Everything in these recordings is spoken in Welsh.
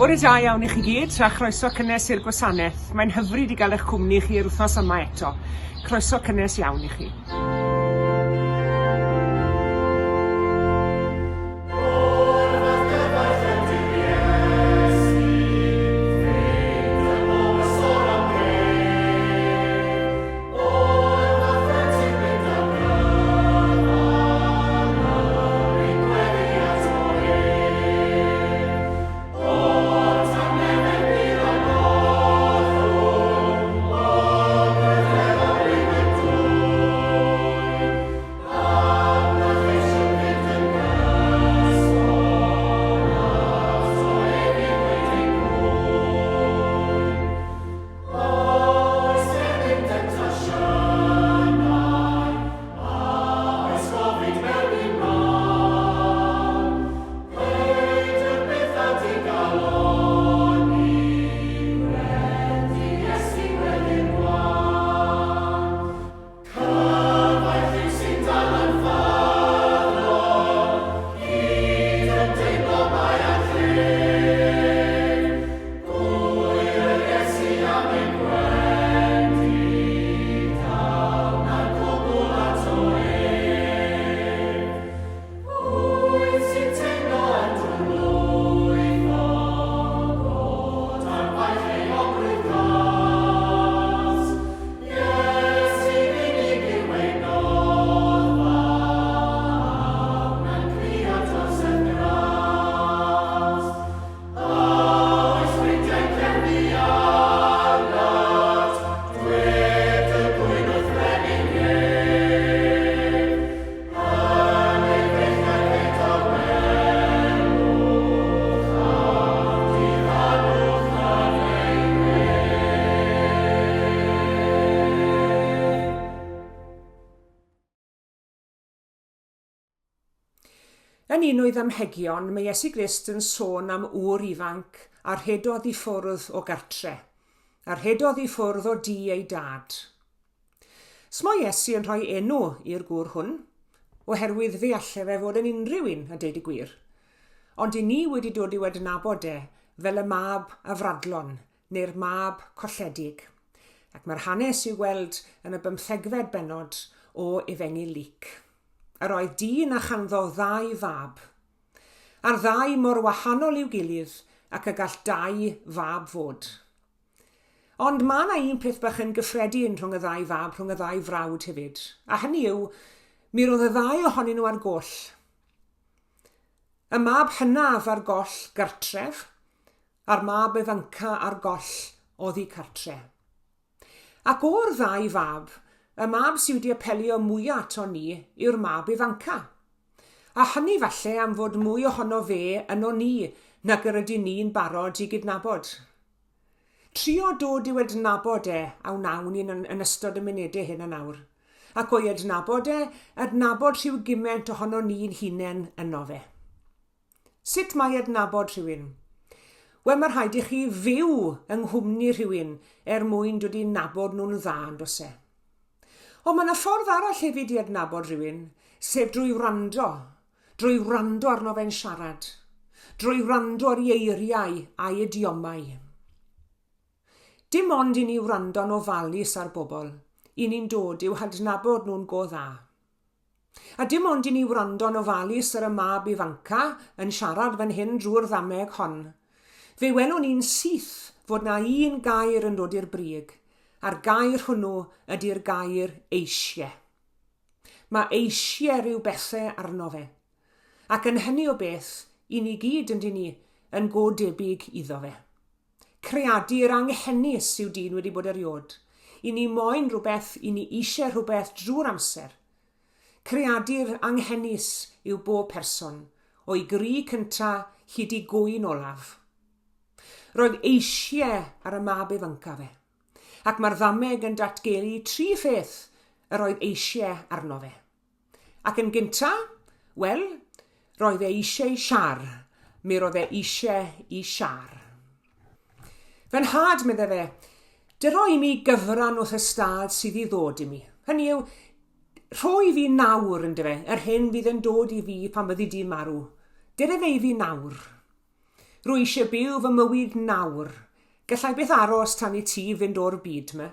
Bore da iawn i chi gyd, a chroeso cynnes i'r gwasanaeth. Mae'n hyfryd i gael eich cwmni chi i'r wythnos yma eto. Croeso cynnes iawn i chi. Yn un o'i ddamhegion, mae Iesu Grist yn sôn am ŵr ifanc a rhedodd i ffwrdd o gartre, a rhedodd i ffwrdd o dŷ ei dad. Smo Iesu yn rhoi enw i'r gŵr hwn, oherwydd fe allai fe fod yn unrhyw un a deud y gwir. Ond i ni wedi dod i adnabod fel y mab afradlon, neu'r mab colledig. Ac mae'r hanes i'w gweld yn y 15fed bennod o Efengyl Luc. Yr oedd dyn a chanddo ddau fab. A'r ddau mor wahanol i'w gilydd ac y gall dau fab fod. Ond mae yna un peth bach yn gyffredin rhwng y ddau fab, rhwng y ddau frawd hefyd. A hynny yw, mi roedd y ddau ohonyn nhw ar goll. Y mab hynaf ar goll gartref, a'r mab ifanca ar goll oddi cartre. Ac o'r ddau fab, y mab sydd wedi apelio mwyaf ato ni yw'r mab ifanca. A hynny falle am fod mwy ohono fe yno ni nag yr ydyn ni'n barod i gydnabod. Trio dod i'w adnabod a wnawn ni'n yn ystod y munudau hyn yn awr. Ac o'i adnabod adnabod rhyw gymaint ohono ni'n hunain yno fe. Sut mae adnabod rhywun? Wel, mae rhaid i chi fyw yng nghwmni rhywun mwyn dod i'n nabod nhw'n dda yn dos e. Ond mae yna ffordd arall hefyd i adnabod rhywun, sef drwy wrando arno fe'n siarad, drwy wrando ar ei eiriau a'i idiomau. Dim ond i ni wrando'n ofalus ar bobl, i ni'n dod i'w hadnabod nhw'n go dda. A dim ond i ni wrando'n ofalus ar y mab ifanca yn siarad fan hyn drwy'r ddameg hon. Fe welwn ni'n syth fod na un gair yn dod i'r brig, a'r gair hwnnw ydy'r gair eisiau. Mae eisiau rhyw bethau arno fe, ac yn hynny o beth, i ni gyd yn go debyg iddo fe. Creadu'r anghennus yw dyn wedi bod eriod. I ni moyn rhywbeth, i ni eisiau rhywbeth drwy'r amser. Creadu'r anghennus yw bob person, o'i gri cynta hyd i gwyn olaf. Roedd eisiau ar y mab ifanca fe. Ac mae'r ddameg yn datgelu 3 pheth yr oedd eisiau arno fe. Ac yn gynta, wel, roedd eisiau siar, mi roedd eisiau i siar. Fe'n had, medde fe, dyroi mi gyfran wrth y stad sydd i ddod i mi. Hynny yw, rhoi fi nawr, ynddo fe, yr hyn fydd yn dod i fi pan byddi di marw. Dyre fe i fi nawr. Rwy eisiau byw fy mywyd nawr. Gallai beth aros tan I ti fynd o'r byd me.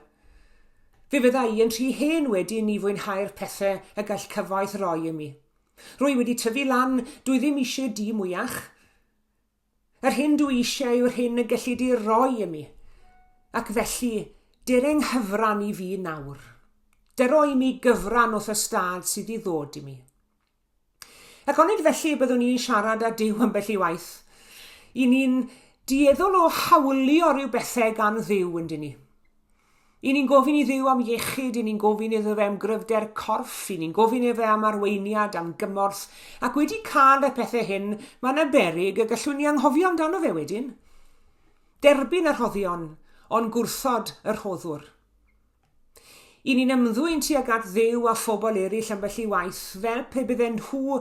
Fe fydda I yn rhy hen wedyn I fwynhau'r pethau y gall cyfoeth roi I mi. Rwy wedi tyfu lan, dwi ddim eisiau di mwyach. Yr hyn dwi eisiau yw'r hyn y gallu di roi I mi. Ac felly, dereng hyfran I fi nawr. Dero I mi gyfran wrth y stad sydd I ddod I mi. Ac onid felly byddwn ni'n siarad â Duw ambell I waith. I ni'n dieddol o hawlio rhyw bethau gan Dduw yndyn ni. I ni'n gofyn I Dduw am iechyd, I ni'n gofyn iddo fe am gryfder corff, I ni'n gofyn iddo fe am arweiniad, am gymorth, ac wedi cael y pethau hyn, mae'n aberig y gallwn ni anghofio amdano fe wedyn. Derbyn yr rhoddion, ond gwrthod yr rhoddwr. I ni'n ymddwyn tuag at Dduw a phobl eraill ambell I waith, fel pe bydden nhw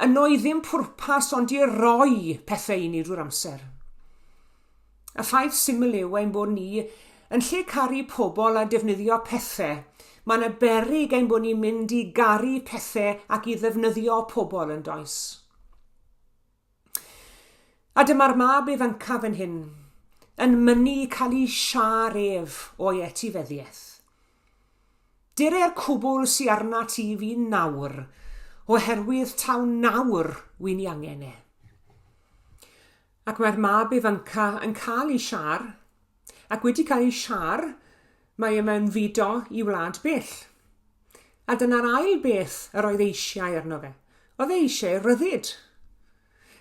yno I ddim pwrpas ond I roi pethau I ni drwy'r amser. Y ffaith syml yw ein bod ni yn lle caru pobl a defnyddio pethau, mae'n aberig ein bod ni'n mynd I garu pethau ac I ddefnyddio pobl yn does. A dyma'r mab ifancaf yn hyn, yn mynnu cael ei siar ef o etifeddiaeth. Dire'r cwbl sy arna ti fi nawr, oherwydd taw nawr wy'n I angen e. Ac mae'r mab ifanca yn cael ei siar, ac wedi cael ei siar, mae mewn fido I wlad bell. A dyna'r ail beth yr oedd eisiau arno fe. Oedd eisiau ryddid.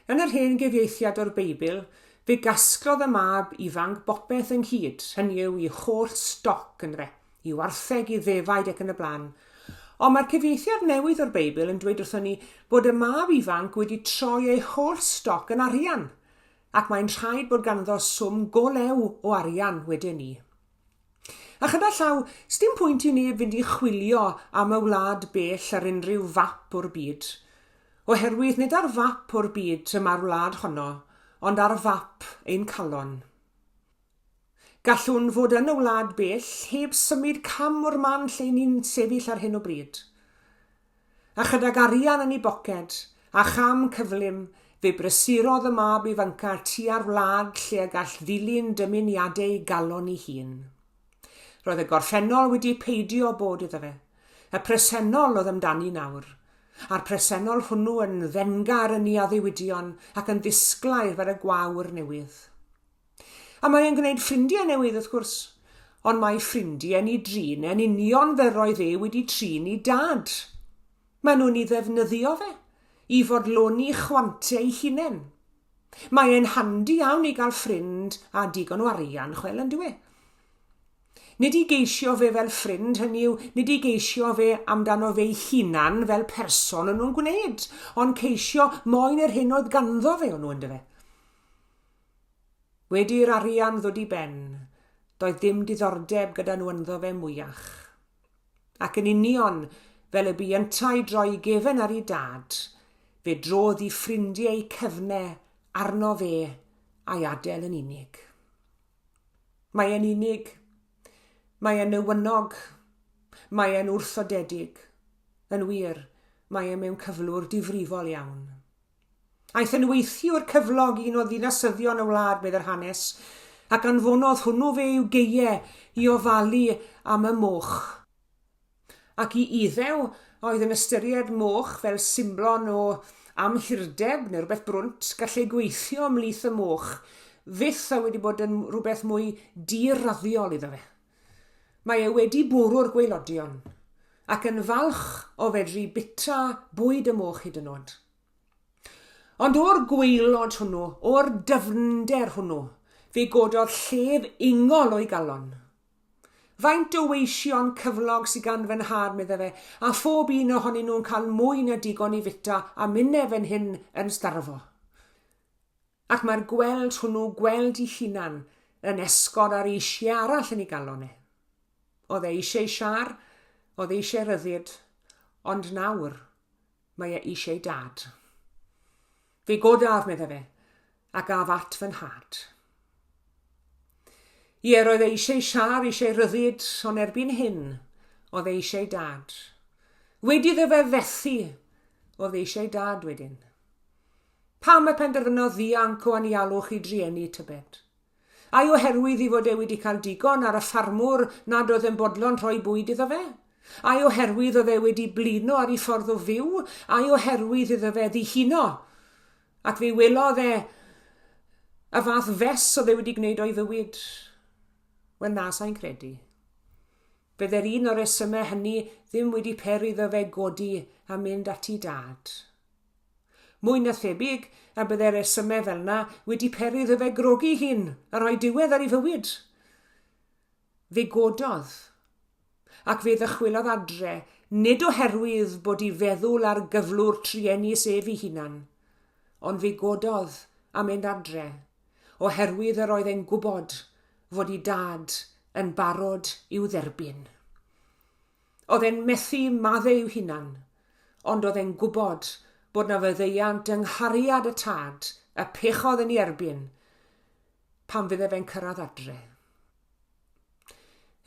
Yn yr hen gyfieithiad o'r Beibl, fe gasglodd y mab ifanc bopeth ynghyd, hynny yw I holl stoc yn fe, I wartheg, I ddefaid ac yn y blaen. Ond mae'r cyfieithiad newydd o'r Beibl yn dweud wrthon ni bod y mab ifanc wedi troi ei holl stoc yn arian, ac mae'n rhaid bod ganddo swm go lew o arian wedyn ni. A chyda llaw, sdim pwynt I neb fynd I chwilio am y wlad bell ar unrhyw fap o'r byd, oherwydd nid ar fap o'r byd y mae'r wlad honno, ond ar fap ein calon. Gallwn fod yn y wlad bell heb symud cam o'r man lle ni'n sefyll ar hyn o bryd. A chydag arian yn ei boced, a cham cyflym, fe brysurodd y mab ifanca tua'r wlad lle y gall ddilyn dymuniadau galon ei hun. Roedd y gorffennol wedi peidio bod iddo fe. Y presennol oedd amdani nawr. A'r presennol hwnnw yn ddengar yn ei addewidion ac yn ddisglair fel y gwawr newydd. A mae'n gwneud ffrindiau newydd wrth gwrs, ond mae ffrindiau ni drin yn union fel roedd wedi trin I dad. Maen nhw'n I ddefnyddio fe, I fodloni chwantau ei hunain. Mae'n handi iawn I gael ffrind a digon o arian, chwel yn dwi. Nid I geisio fe fel ffrind, hynny yw, nid I geisio fe amdano fe'i hunan fel person yn nhw'n gwneud, ond ceisio moyn yr hyn oedd ganddo fe o'n nhw yn dyfe. Wedi'r arian ddod I ben, doedd dim diddordeb gyda nhw ynddo fe mwyach. Ac yn union fel y bu yntau droi gefen ar ei dad, fe drodd I ffrindiau cyfnau arno fe a'i adael yn unig. Mae e'n unig, mae e'n newynog, mae e'n wrthodedig. Yn wir, mae e'n mewn cyflwr difrifol iawn. Aeth yn weithiwr cyflog un o ddinasyddion y wlad bydd yr hanes, ac anfonodd hwnnw fe i'w geie I ofalu am y moch. Ac I iddew oedd yn ystyried moch fel symbolon o amhirdeb neu rhywbeth brwnt gallai gweithio ymlith y moch, fyth a wedi bod yn rhywbeth mwy diraddiol iddo fe. Mae wedi bwrw'r gwaelodion, ac yn falch o fedru bita bwyd y moch hyd yn oed. Ond o'r gwaelod hwnnw, o'r dyfnder hwnnw, fe gododd llef ungol o'i galon. Faint o weision cyflog sy'n gan fy nhad medda fe, a phob un ohonyn nhw'n cael mwy na digon I fita a minnau fe'n hyn yn starfo. Ac mae'r gweld hwnnw gweld I hunan yn esgod ar eisiau arall yn ei galon e. Oedd eisiau siar, oedd eisiau ryddid, ond nawr mae eisiau dad. Fe godaf medda fe, ac af at fy nhad. Ie, roedd eisiau siar, eisiau ryddid, ond erbyn hyn, oedd eisiau dad. Wedi dde fe fethu, oedd eisiau dad wedyn. Pam y penderfynodd ddianc o anialwch i drieni tybed? Ai oherwydd i fod e wedi cael digon ar y ffarmwr nad oedd yn bodlon rhoi bwyd iddo fe? Ai oherwydd oedd e wedi blino ar ei ffordd o fyw? Ai oherwydd iddo fe ddihuno? Ac fe welodd e y fath fes oedd e wedi gwneud o'i fywyd? Wel na sa'n credu. Byddai'r un o'r resymau hynny ddim wedi peri iddo fe godi a mynd ati dad. Mwy na thebyg a byddai'r resymau fel yna wedi peri iddo fe grogi hun a rhoi diwedd ar ei fywyd. Fe gododd ac fe ddychwelodd adre nid oherwydd bod ei feddwl ar gyflwr trieni sef ei hunan, ond fe gododd a mynd adre oherwydd yr oedd e'n gwybod fod ei dad yn barod i'w dderbyn. Oedd e'n methu maddau i'w hunan, ond oedd e'n gwybod bod na fyddeiant yng nghariad y tad, y pechodd yn ei erbyn, pan fydde fe'n cyrraedd adre.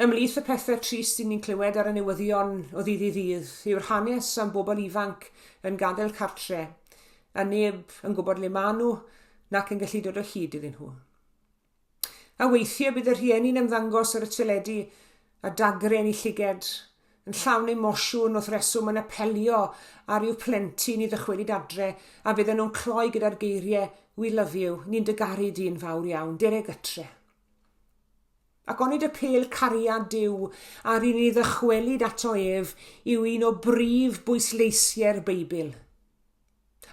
Ymlith y pethau trist i ni'n clywed ar y newyddion o ddydd i ddydd yw'r hanes am bobl ifanc yn gadael cartre, a neb yn gwybod le maen nhw nac yn gallu dod o hyd iddyn nhw. A weithiau bydd y rhieni'n ymddangos ar y teledu a dagren i llyged, yn llawn emosiwn wrth reswm yn apelio ar i'w plentyn i ddychwelyd adre a bydden nhw'n cloi gyda'r geiriau "We love you, ni'n dygaru di'n fawr iawn, dere gytre." Ac onid y pêl cariad Duw ar un i ddychwelyd ato ef yw un o brif bwysleisiau'r Beibl.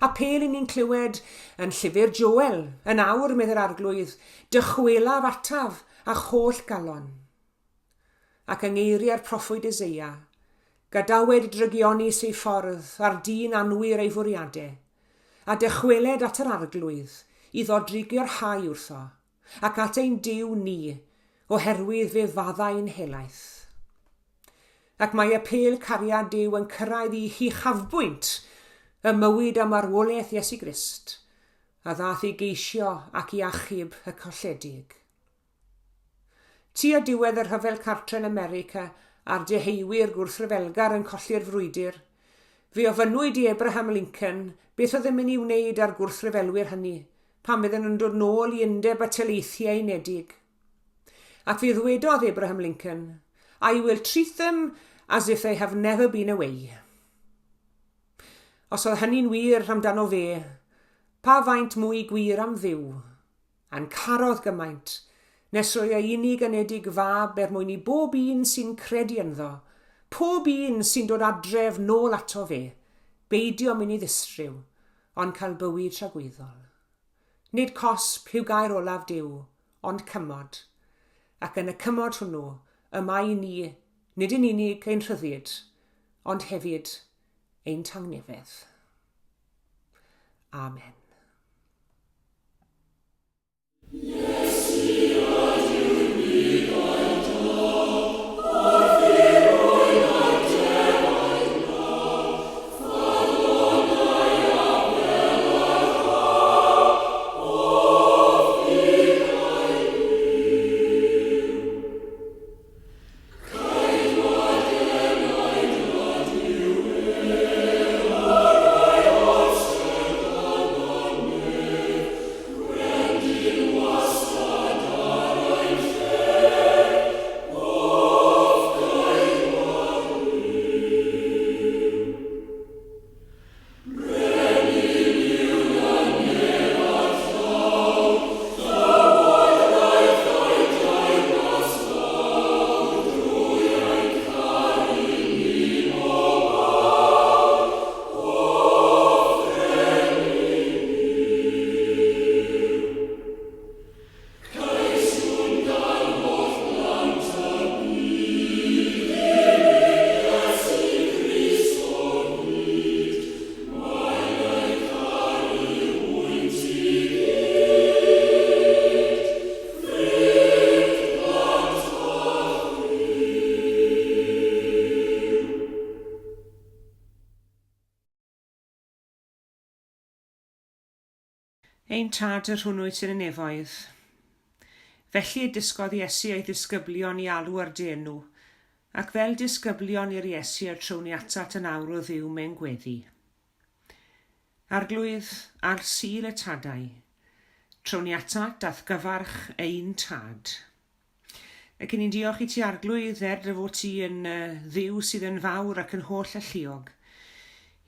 A pêl i ni'n clywed yn llyfr Joel, yn awr medde'r arglwydd, dychwelaf ataf a choll galon. Ac yng ngeiriau'r proffwyd Eseia, gadawed drygioni ei ffordd ar dyn anwyr ei fwriadau, a dychweled at yr arglwydd i ddodrigio'r hau wrtho, ac at ein Duw ni, oherwydd fe faddau'n helaeth. Ac mae y pêl cariad Duw yn cyrraedd i chafbwynt y mywyd am arwolaeth Iesu Grist, a ddath i geisio ac i achub y colledig. Tua diwedd y rhyfel cartre yn America a'r deheuwyr gwrthryfelgar yn colli'r frwydr, fe ofynnwyd i Abraham Lincoln beth oedd yn mynd i wneud ar gwrthryfelwyr hynny, pan bydden nhw'n dod nôl i undeb y teleithiau unedig. Ac fe ddwedodd Abraham Lincoln, "I will treat them as if they have never been away." Os oedd hynny'n wir amdano fe, pa faint mwy gwir am ddiw, a'n carodd gymaint, nes roi ei unig ynedig fab mwyn i bob un sy'n credu ynddo, pob un sy'n dod adref nôl ato fe, beidio mynd i ddistryw, ond cael bywyd tragweddol. Nid cosb yw gair olaf Duw, ond cymod, ac yn y cymod hwnnw, yma i ni, nid yn unig ein rhyddid, ond hefyd ein tangnefedd. Amen. Ein tad yr hwnnw sy'n y nefoedd. Felly disgodd Iesu ei ddisgyblion i alw ar denw, ac fel disgyblion i'r Iesu ar trown i atat yn awr o ddiw mewn gweddi. Arglwydd ar sul y tadau, trown ni atat ath gyfarch ein tad. Ac ni'n diolch i ti arglwydd dy fod ti yn ddiw sydd yn fawr ac yn holl a lluog.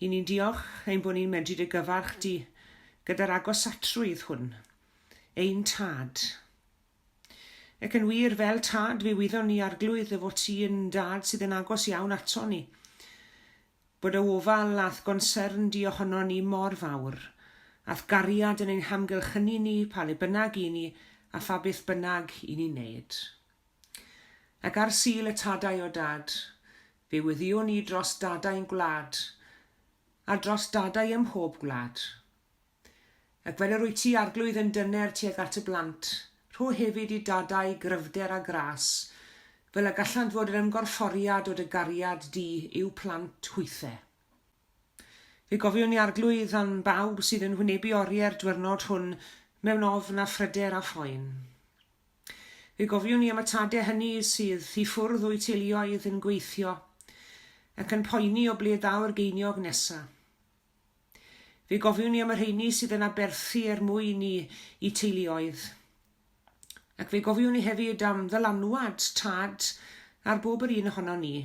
I ni'n diolch ein bod ni'n medru dy gyfarch di gyda'r agosatrwydd hwn, ein tad. Ac yn wir fel tad fe wyddon ni arglwydd fod ti yn dad sydd yn agos iawn ato ni. Bod y ofal ath gonsern di ohono ni mor fawr, ath gariad yn ein hamgylchynu ni pa le bynnag i ni a pha beth bynnag i ni wneud. Ac ar sul y tadau o dad, fe wyddion ni dros dadau'n gwlad, a dros dadau ym mhob gwlad. Ac fel yr wyt ti arglwydd yn dyner tuag at y blant, rho hefyd i dadau gryfder a gras, fel y gallant fod yn ymgorfforiad o dy gariad di i'w plant hwythau. Fe gofiwn ni arglwydd am bawb sydd yn wynebu oriau'r diwrnod hwn mewn ofn a phryder a phoen. Fe gofiwn ni am y tadau hynny sydd i ffwrdd o'i teuluoedd yn gweithio ac yn poeni o ble ddaw'r geiniog nesaf. Fe gofiwn ni am yr rheini sydd yn aberthu mwyn i teuluoedd. Ac fe gofiwn ni hefyd am ddylanwad tad ar bob yr un ohono ni,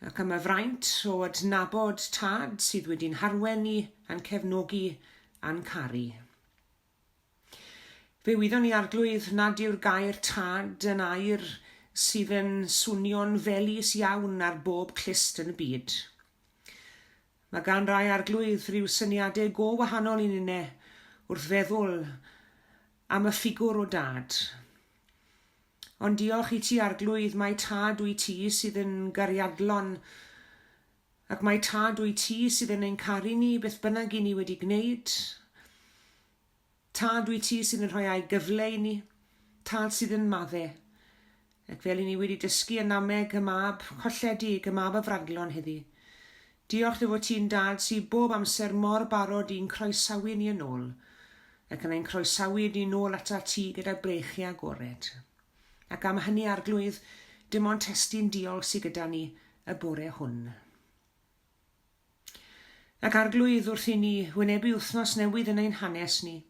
ac am y fraint o adnabod tad sydd wedi'n harwen ni, a'n cefnogi a'n caru. Fe wyddon ni arglwydd nad yw'r gair tad yn air sydd yn swnio'n felys iawn ar bob clust yn y byd. Mae gan rai arglwydd rhyw syniadau go wahanol i'n unne wrth feddwl am y ffigwr o dad. Ond diolch i ti arglwydd mae tad wyt ti sydd yn gariadlon, ac mae tad wyt ti sydd yn ein caru ni beth bynnag i ni wedi gwneud. Tad wyt ti sydd yn rhoi ei gyfle i ni, tad sydd yn maddau. Ac fel i ni wedi dysgu yn ameg y mab colledig, y mab y fraglon heddi. Diolch dy fod ti'n dad sydd bob amser mor barod i'n croesawu ni yn ôl, ac yn ein croesawu ni nôl ata ti gyda brechu agored. Ac am hynny arglwydd, dim ond testyn diolch sydd gyda ni y bore hwn. Ac arglwydd wrth i ni wynebu wythnos newydd yn ein hanes ni.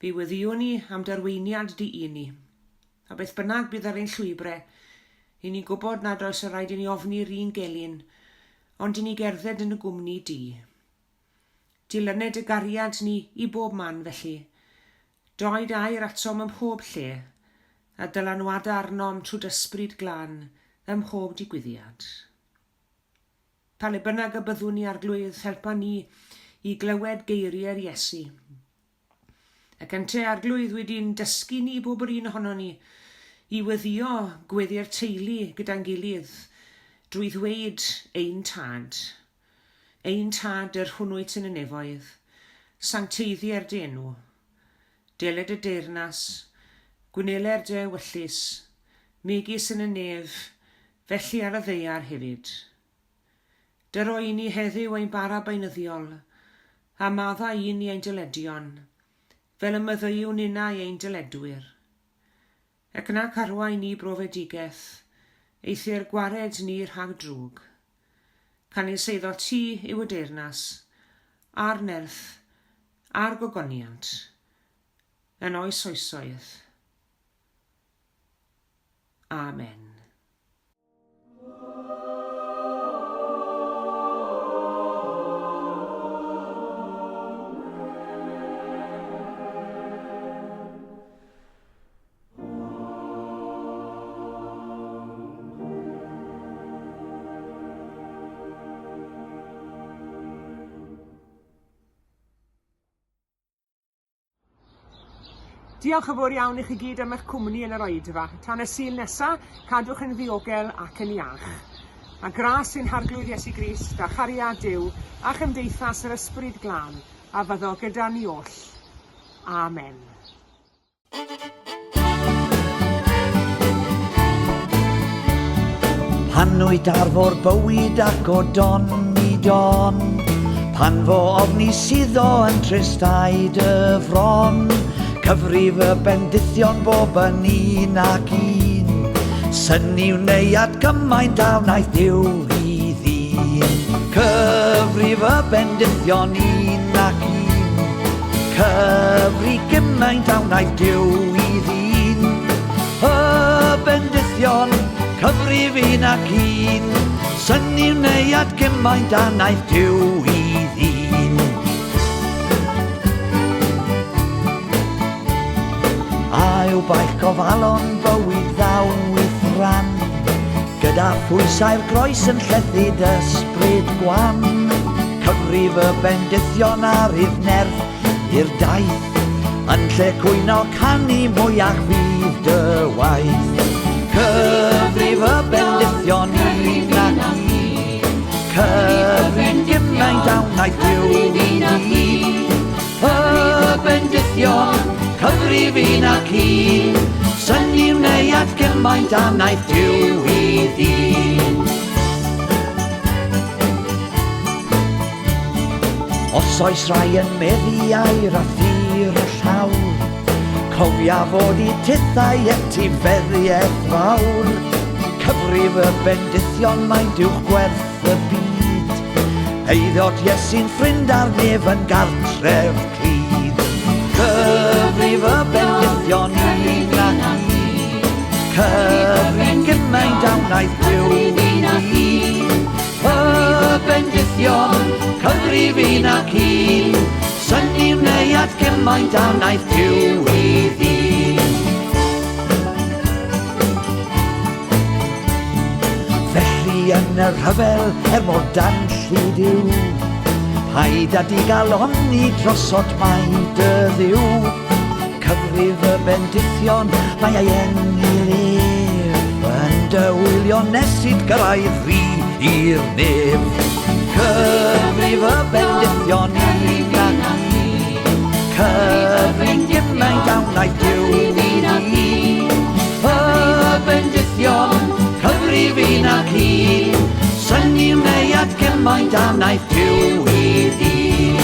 Fe wyddion ni am darweiniad di i ni, a beth bynnag bydd ar ein llwybrau, i ni gwybod nad oes y rhaid i ni ofni'r un gelyn, ond i ni gerdded yn y gwmni di. Dilyned y gariad ni i bob man felly, doed air atom ym mhob lle, a dylanwad arnom trwy dysbryd glân ym mhob digwyddiad. Pa le bynnag y byddwn ni arglwydd helpa ni i glywed geiriau'r Iesu. Ac yn te arglwydd wedi'n dysgu ni bob yr un ohono ni i weddio gweddi'r teulu gyda'n gilydd drwy ddweud ein tad. Ein tad yr hwnnwyd yn y nefoedd, sancteiddiau'r dy enw, deled y deyrnas, gwneler dy ewyllus, megis yn y nef, felly ar y ddeiar hefyd. Dyro i ni heddiw ein bara beunyddiol, a madda i ni ein dyledion, fel y myddyiwn unna ein dyledwyr. Ac yna carwai ni brofedigaeth, eithir gwared ni rhag drwg. Canis eiddo ti yw y deyrnas, a'r nerth, a'r gogoniant, yn oes oesoedd. Amen. Diolch yn fawr iawn i chi gyd am eich cwmni yn yr oedfa. Tan y sul nesaf, cadwch yn ddiogel ac yn iach. A gras sy'n harglwydd Iesu Grist a chariad Duw a chymdeithas yr ysbryd glân a fyddo gyda ni oll. Amen. Pan wyt arfor bywyd ac o don i don, pan fo ofni suddo yn tristai dy fron, cyfrif y bendithion bob yn un ac un, syniw neuad gymaint a wnaeth Duw i ddyn. Cyfrif y bendithion un nac un, cyfri gymaint a wnaeth Duw I ddyn. Y bendithion, cyfri fi nac un, syni wneud gymaint a wnaeth Duw I ddyn. A yw baich gofalon bywyd ddaw I ffran, gyda phwysau'r groes yn llethu ysbryd gwan. Cyfrif y bendithion ar ifnerth i'r daith, yn lle cwyno canu mwyach fydd dy waith. Cyfrif y bendithion I nac un, cyfrif gymaint a wnaeth Duw I ddyn. Y bendithion, cyfrif I nac un, syni wneud gymaint a wnaeth Duw I ddyn. Os oes rai yn meddu air a thir y llawr, cofia fod I tithau etifeddiaeth fawr. Cyfrif y bendithion mae'n diwch gwerth y byd, eiddod Iesu'n ffrind ar nef yn gartref clyd. Cyfrif y bendithion I nac un, cyfrif gymaint a wnaeth Duw I ddyn. Y bendithion, cyfrif I nac un, syni wneud gymaint a wnaeth Duw I ddyn. Felly yn y rhyfel mod danlli Duw, paid â di gael onni drosod mai dy ddiw. Cyfrif y bendithion, mae ei engi lef, yn dy wylio nesid gyrraedd fi i'r nef. Cyfrif y bendithion I nac un, cyfrif gymaint a wnaeth Duw I ddyn. Y bendithion, cyfrif I nac un, syni wneud gymaint a wnaeth Duw I ddyn.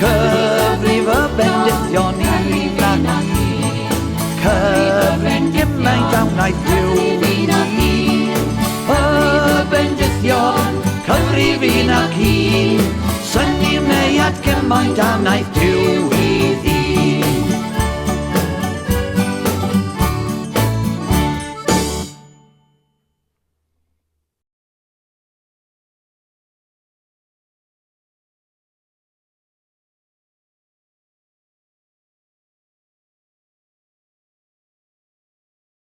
Cyfrif y bendithion I nac un, cyfrif gymaint a wnaeth Duw I ddyn. Y bendithion, cyfrif I nac un, syni wneud gymaint a wnaeth Duw